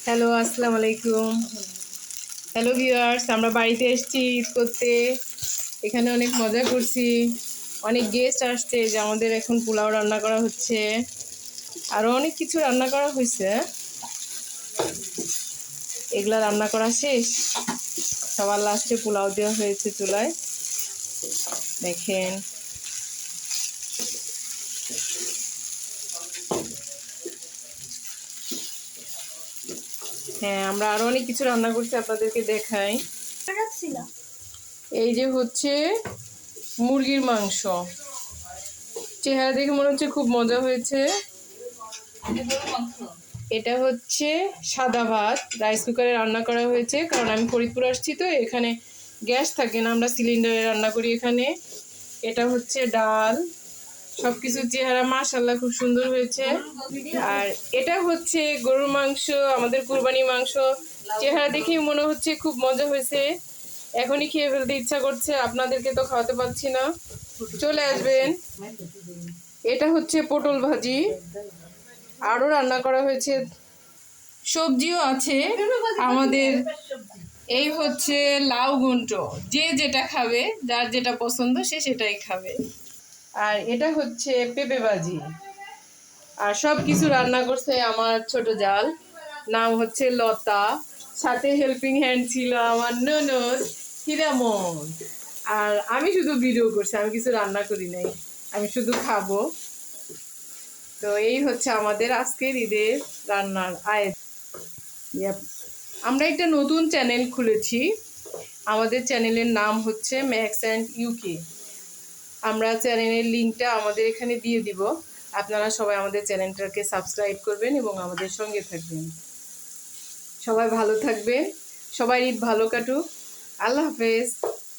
Hello, আসসালামু আলাইকুম। Hello viewers, আমরা বাড়িতে এসেছি ঈদ করতে। এখানে অনেক মজা করছি। অনেক গেস্ট আসছে যে আমাদের এখন পোলাও রান্না করা হচ্ছে। আরও অনেক কিছু রান্না করা হয়েছে। এগুলা রান্না করা শেষ। সবার লাস্টে পোলাও দেওয়া হয়েছে চুলায়। দেখেন। হ্যাঁ, আমরা আরো অনেক কিছু রান্না করছি, আপনাদেরকে দেখাই। এই যে হচ্ছে মুরগির মাংস। চেহারা দেখে মনে হচ্ছে খুব মজা হয়েছে। এটা হচ্ছে সাদা ভাত, রাইস কুকারে রান্না করা হয়েছে, কারণ আমি ফরিদপুর আসছি তো এখানে গ্যাস থাকে না, আমরা সিলিন্ডারে রান্না করি এখানে। এটা হচ্ছে ডাল, সবকিছু চেহারা মাশাআল্লাহ খুব সুন্দর হয়েছে। আর এটা হচ্ছে গরুর মাংস, আমাদের কুরবানি মাংস। চেহারা দেখেই মনে হচ্ছে খুব মজা হয়েছে। এখনই খেয়ে ফেলতে ইচ্ছা করছে, আপনাদেরকে তো খাওয়াতে পারছি না, চলে আসবেন। এটা হচ্ছে পটল ভাজি, আরও রান্না করা হয়েছে, সবজিও আছে আমাদের। এই হচ্ছে লাউ ঘন্ট, যে যেটা খাবে, যার যেটা পছন্দ সে সেটাই খাবে। আর এটা হচ্ছে পেঁপে ভাজি। আর সব কিছু রান্না করছে আমার ছোট জাল, নাম হচ্ছে লতা। সাথে হেল্পিং হ্যান্ড ছিল আমার ননদ হিরামন। আর আমি শুধু ভিডিও করছি, আমি কিছু রান্না করি নাই, আমি শুধু খাবো। তো এই হচ্ছে আমাদের আজকের ঈদের রান্নার আয়োজন। আমরা একটা নতুন চ্যানেল খুলেছি, আমাদের চ্যানেলের নাম হচ্ছে ম্যাক্স অ্যান্ড ইউকে। আমরা চ্যানেলের লিঙ্কটা আমাদের এখানে দিয়ে দিব, আপনারা সবাই আমাদের চ্যানেলটাকে সাবস্ক্রাইব করবেন এবং আমাদের সঙ্গে থাকবেন। সবাই ভালো থাকবেন, সবাই ঈদ ভালো কাটুক। আল্লাহ হাফেজ।